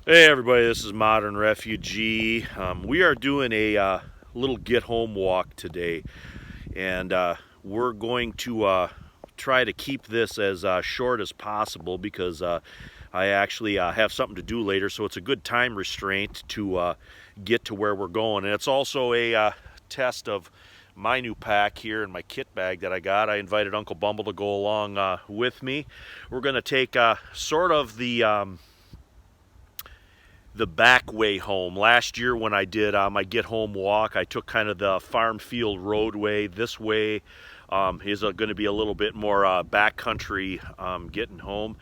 Hey everybody, this is Modern Refugee. We are doing a little get home walk today, and we're going to try to keep this as short as possible because I actually have something to do later, so it's a good time restraint to get to where we're going. And it's also a test of my new pack here in my kit bag that I got. I invited Uncle Bumble to go along with me. We're going to take sort of the back way home. Last year when I did my get home walk, I took kind of the farm field roadway. This way is going to be a little bit more backcountry getting home.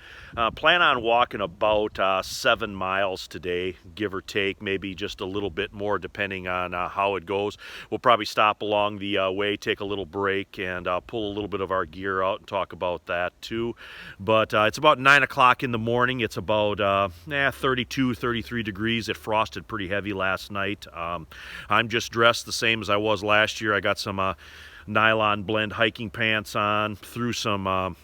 Plan on walking about 7 miles today, give or take, maybe just a little bit more depending on how it goes. We'll probably stop along the way, take a little break, and pull a little bit of our gear out and talk about that too. But it's about 9 o'clock in the morning. It's about 32, 33 degrees. It frosted pretty heavy last night. I'm just dressed the same as I was last year. I got some nylon blend hiking pants on, threw some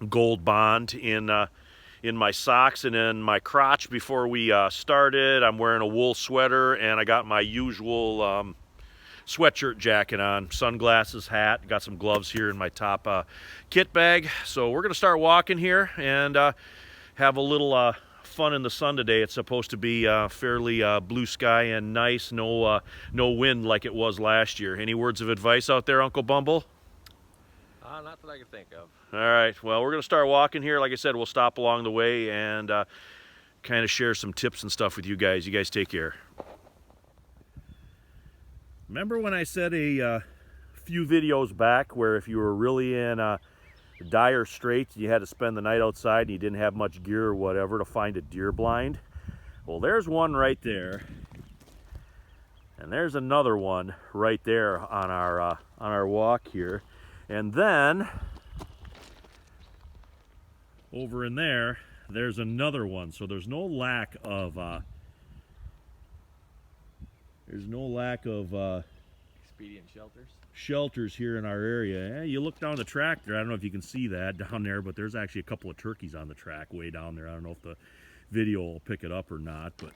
Gold Bond in my socks and in my crotch before we started. I'm wearing a wool sweater, and I got my usual sweatshirt jacket on, sunglasses, hat, got some gloves here in my top kit bag. So we're going to start walking here and have a little fun in the sun today. It's supposed to be fairly blue sky and nice, no wind like it was last year. Any words of advice out there, Uncle Bumble? Not that I can think of. All right, well, we're going to start walking here. Like I said, we'll stop along the way and kind of share some tips and stuff with you guys. You guys take care. Remember when I said a few videos back where if you were really in dire straits, you had to spend the night outside and you didn't have much gear or whatever to find a deer blind? Well, there's one right there, and there's another one right there on our walk here, and then over in there's another one. So there's no lack of Expedient shelters. shelters here in our area. Yeah, you look down the track there. I don't know if you can see that down there, but there's actually a couple of turkeys on the track way down there. I don't know if the video will pick it up or not, but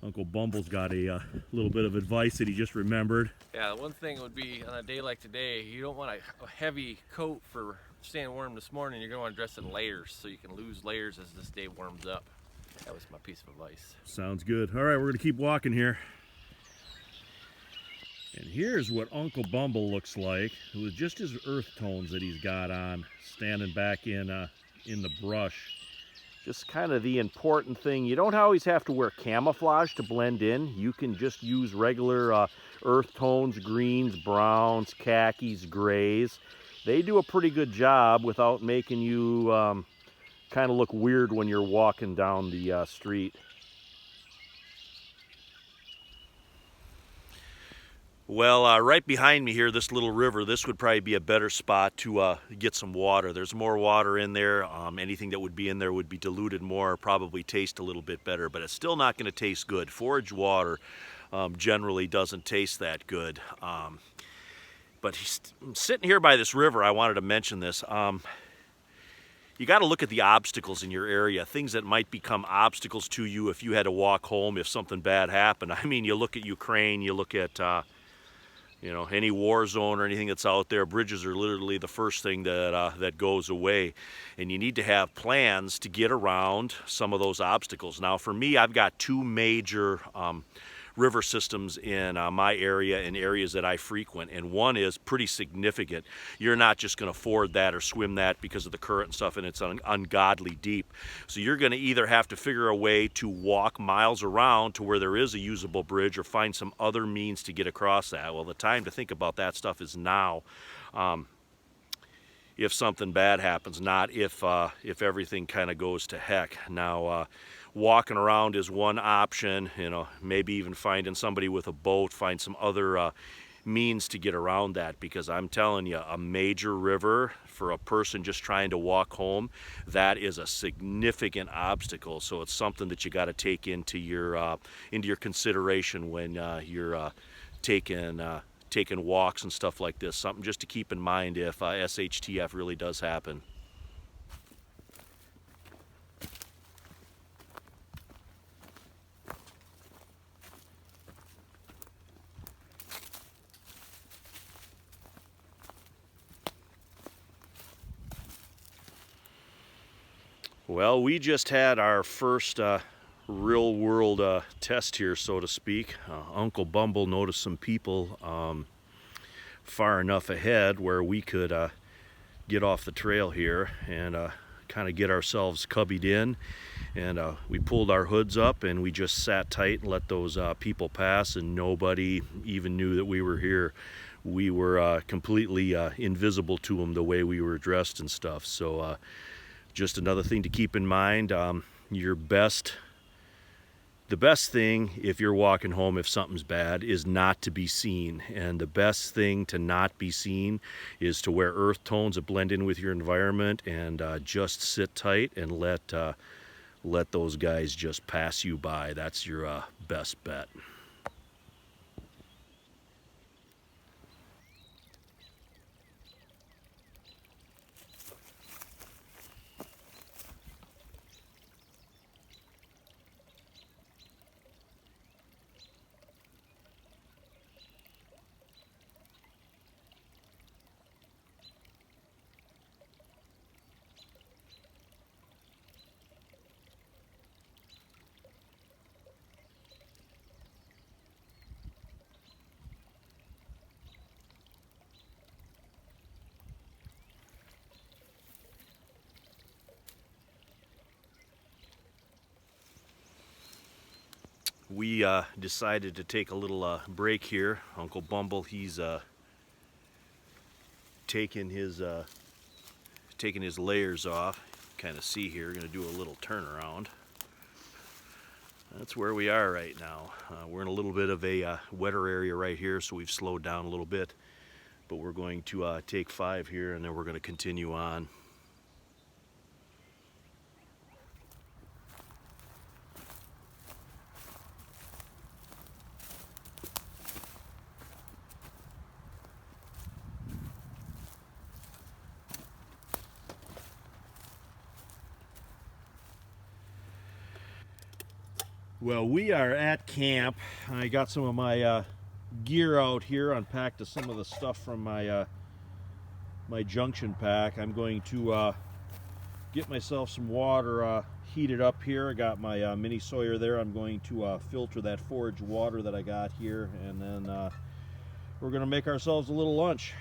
Uncle Bumble's got a little bit of advice that he just remembered. Yeah, the one thing would be on a day like today, you don't want a heavy coat for staying warm this morning. You're going to want to dress in layers so you can lose layers as this day warms up. That was my piece of advice. Sounds good. All right, we're going to keep walking here. And here's what Uncle Bumble looks like with just his earth tones that he's got on, standing back in the brush. Just kind of the important thing, you don't always have to wear camouflage to blend in. You can just use regular earth tones, greens, browns, khakis, grays. They do a pretty good job without making you kind of look weird when you're walking down the street. Well, right behind me here, this little river, this would probably be a better spot to get some water. There's more water in there. Anything that would be in there would be diluted more, probably taste a little bit better, but it's still not going to taste good. Forage water generally doesn't taste that good. But he's sitting here by this river. I wanted to mention this. You got to look at the obstacles in your area, things that might become obstacles to you if you had to walk home if something bad happened. I mean, you look at Ukraine, you look at any war zone or anything that's out there. Bridges are literally the first thing that goes away, and you need to have plans to get around some of those obstacles. Now, for me, I've got two major river systems in my area and areas that I frequent, and one is pretty significant. You're not just going to ford that or swim that because of the current and stuff, and it's ungodly deep. So you're going to either have to figure a way to walk miles around to where there is a usable bridge or find some other means to get across that. Well, the time to think about that stuff is now. If something bad happens, not if everything kind of goes to heck. Now, walking around is one option, maybe even finding somebody with a boat, find some other means to get around that, because I'm telling you, a major river for a person just trying to walk home, that is a significant obstacle. So it's something that you got to take into your consideration when you're taking walks and stuff like this. Something just to keep in mind if SHTF really does happen. Well, we just had our first real world test here, so to speak. Uncle Bumble noticed some people far enough ahead where we could get off the trail here and kind of get ourselves cubbied in. And we pulled our hoods up and we just sat tight and let those people pass, and nobody even knew that we were here. We were completely invisible to them the way we were dressed and stuff. So just another thing to keep in mind. The best thing if you're walking home, if something's bad, is not to be seen. And the best thing to not be seen is to wear earth tones that blend in with your environment, and just sit tight and let those guys just pass you by. That's your best bet. We decided to take a little break here. Uncle Bumble, he's taking his layers off. Kind of see here, gonna do a little turnaround. That's where we are right now. We're in a little bit of a wetter area right here, so we've slowed down a little bit. But we're going to take 5 here, and then we're going to continue on. Well, we are at camp. I got some of my gear out here, unpacked some of the stuff from my my junction pack. I'm going to get myself some water heated up here. I got my mini Sawyer there. I'm going to filter that forage water that I got here, and then we're going to make ourselves a little lunch.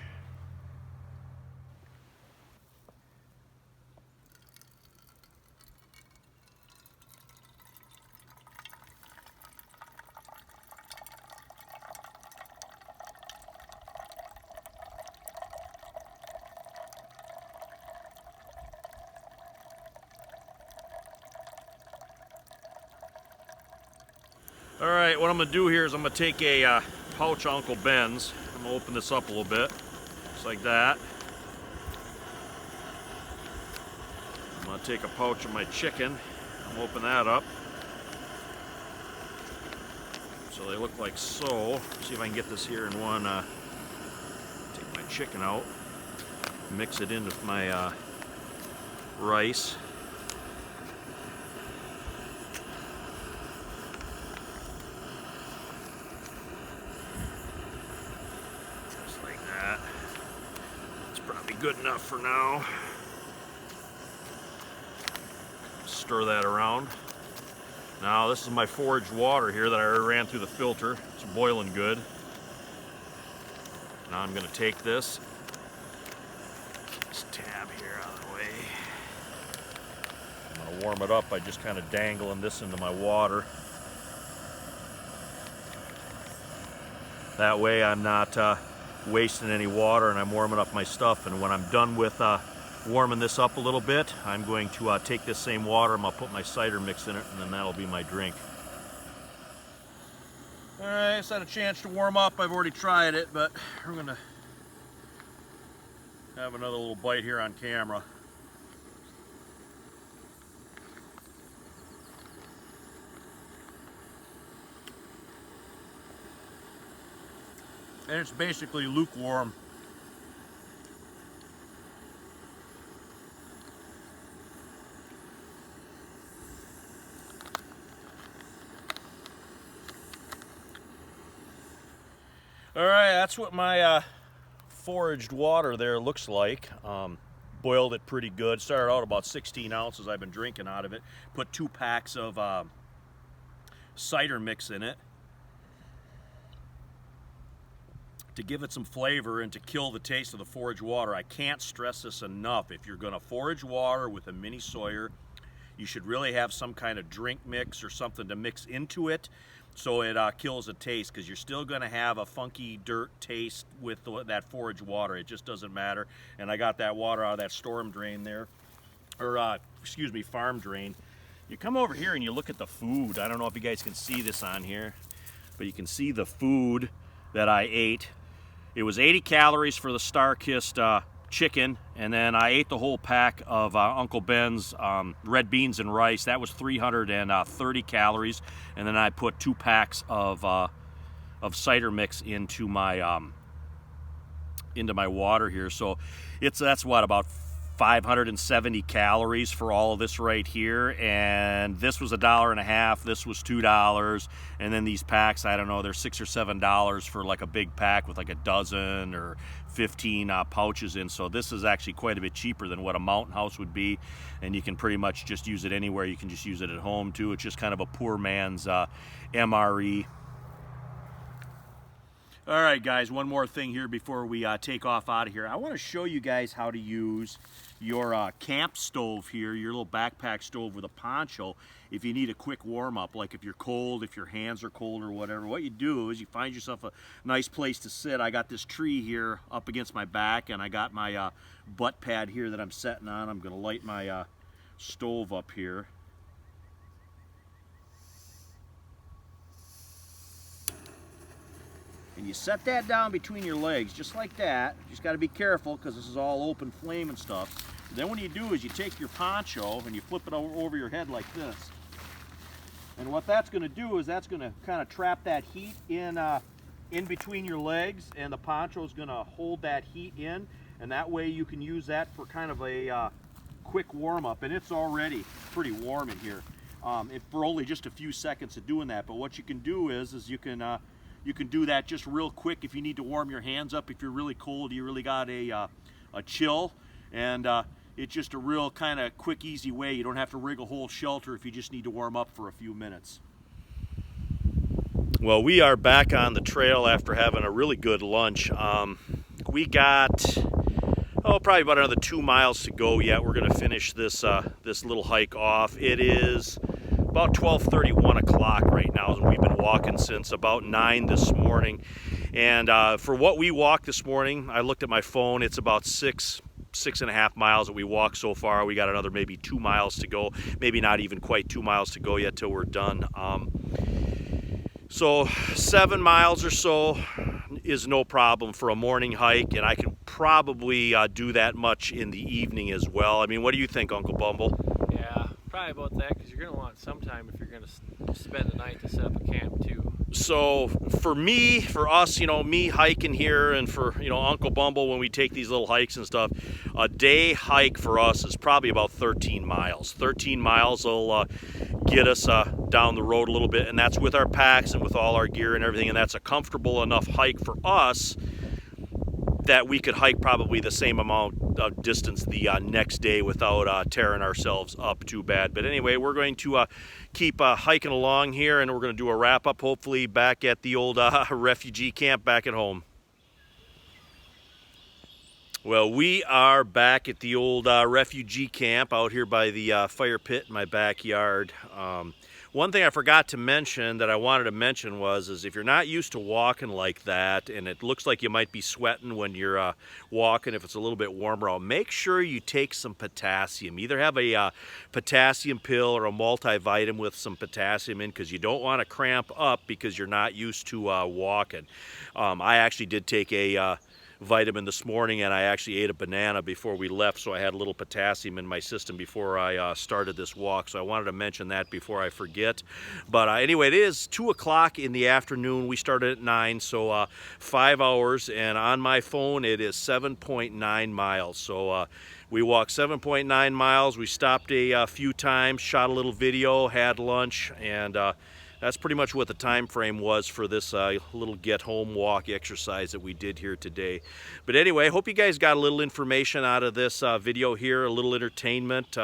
All right, what I'm gonna do here is I'm gonna take a pouch of Uncle Ben's. I'm gonna open this up a little bit, just like that. I'm gonna take a pouch of my chicken. I'm gonna open that up. So they look like so. See if I can get this here in one. Take my chicken out, mix it in with my rice. Good enough for now. Stir that around. Now this is my foraged water here that I already ran through the filter. It's boiling good. Now I'm going to take this tab here out of the way. I'm going to warm it up by just kind of dangling this into my water. That way I'm not wasting any water, and I'm warming up my stuff. And when I'm done with warming this up a little bit, I'm going to take this same water, I'm going to put my cider mix in it, and then that'll be my drink. Alright, it's had a chance to warm up. I've already tried it, but we're going to have another little bite here on camera. And it's basically lukewarm. All right, that's what my foraged water there looks like. boiled it pretty good. Started out about 16 ounces I've been drinking out of it. Put 2 packs of cider mix in it to give it some flavor and to kill the taste of the forage water. I can't stress this enough. If you're gonna forage water with a mini Sawyer, you should really have some kind of drink mix or something to mix into it so it kills the taste, because you're still gonna have a funky dirt taste with that forage water. It just doesn't matter. And I got that water out of that storm drain there, or excuse me, farm drain. You come over here and you look at the food. I don't know if you guys can see this on here, but you can see the food that I ate. It was 80 calories for the Star-Kissed chicken, and then I ate the whole pack of Uncle Ben's red beans and rice. That was 330 calories, and then I put 2 packs of cider mix into my water here. So that's what, about 570 calories for all of this right here, and this was $1.50. This was $2, and then these packs, I don't know, they're $6 or $7 for like a big pack with like a dozen or 15 pouches in. So this is actually quite a bit cheaper than what a Mountain House would be, and you can pretty much just use it anywhere. You can just use it at home too. It's just kind of a poor man's MRE. All right, guys, one more thing here before we take off out of here. I want to show you guys how to use your camp stove here, your little backpack stove with a poncho, if you need a quick warm-up, like if you're cold, if your hands are cold or whatever. What you do is you find yourself a nice place to sit. I got this tree here up against my back, and I got my butt pad here that I'm sitting on. I'm going to light my stove up here. And you set that down between your legs, just like that. You just got to be careful because this is all open flame and stuff. Then what you do is you take your poncho and you flip it over your head like this. And what that's going to do is that's going to kind of trap that heat in between your legs, and the poncho is going to hold that heat in, and that way you can use that for kind of a quick warm-up. And it's already pretty warm in here for only just a few seconds of doing that. But what you can do is you can do that just real quick if you need to warm your hands up. If you're really cold, you really got a chill, and it's just a real kind of quick, easy way. You don't have to rig a whole shelter if you just need to warm up for a few minutes. Well, we are back on the trail after having a really good lunch. We got probably about another 2 miles to go yet. We're going to finish this this little hike off. It is about 12:30, 1 o'clock right now, and we've been walking since about 9 this morning. And for what we walked this morning, I looked at my phone, it's about 6.5 miles that we walked so far. We got another maybe 2 miles to go, maybe not even quite 2 miles to go yet till we're done. So 7 miles or so is no problem for a morning hike, and I can probably do that much in the evening as well. I mean, what do you think, Uncle Bumble? Yeah, probably about that, because you're going to want some time if you're going to spend the night to set up a camp too. So for us, me hiking here, and for, Uncle Bumble, when we take these little hikes and stuff, a day hike for us is probably about 13 miles. 13 miles will get us down the road a little bit, and that's with our packs and with all our gear and everything, and that's a comfortable enough hike for us that we could hike probably the same amount of distance the next day without tearing ourselves up too bad. But anyway, we're going to keep hiking along here, and we're going to do a wrap-up, hopefully back at the old refugee camp back at home. Well, we are back at the old refugee camp out here by the fire pit in my backyard. One thing I forgot to mention that I wanted to mention is if you're not used to walking like that, and it looks like you might be sweating when you're walking if it's a little bit warmer out, make sure you take some potassium. Either have a potassium pill or a multivitamin with some potassium in, because you don't want to cramp up because you're not used to walking. I actually did take a vitamin this morning, and I actually ate a banana before we left, so I had a little potassium in my system before I started this walk. So I wanted to mention that before I forget. But anyway, it is 2 o'clock in the afternoon. We started at 9, so 5 hours, and on my phone it is 7.9 miles. So we walked 7.9 miles. We stopped a few times, shot a little video, had lunch, and that's pretty much what the time frame was for this little get home walk exercise that we did here today. But anyway, I hope you guys got a little information out of this video here, a little entertainment.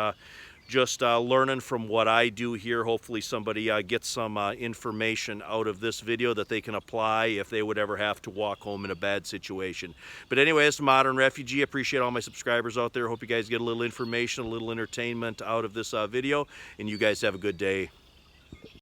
Just learning from what I do here. Hopefully somebody gets some information out of this video that they can apply if they would ever have to walk home in a bad situation. But anyway, it's Modern Refugee. I appreciate all my subscribers out there. Hope you guys get a little information, a little entertainment out of this video, and you guys have a good day.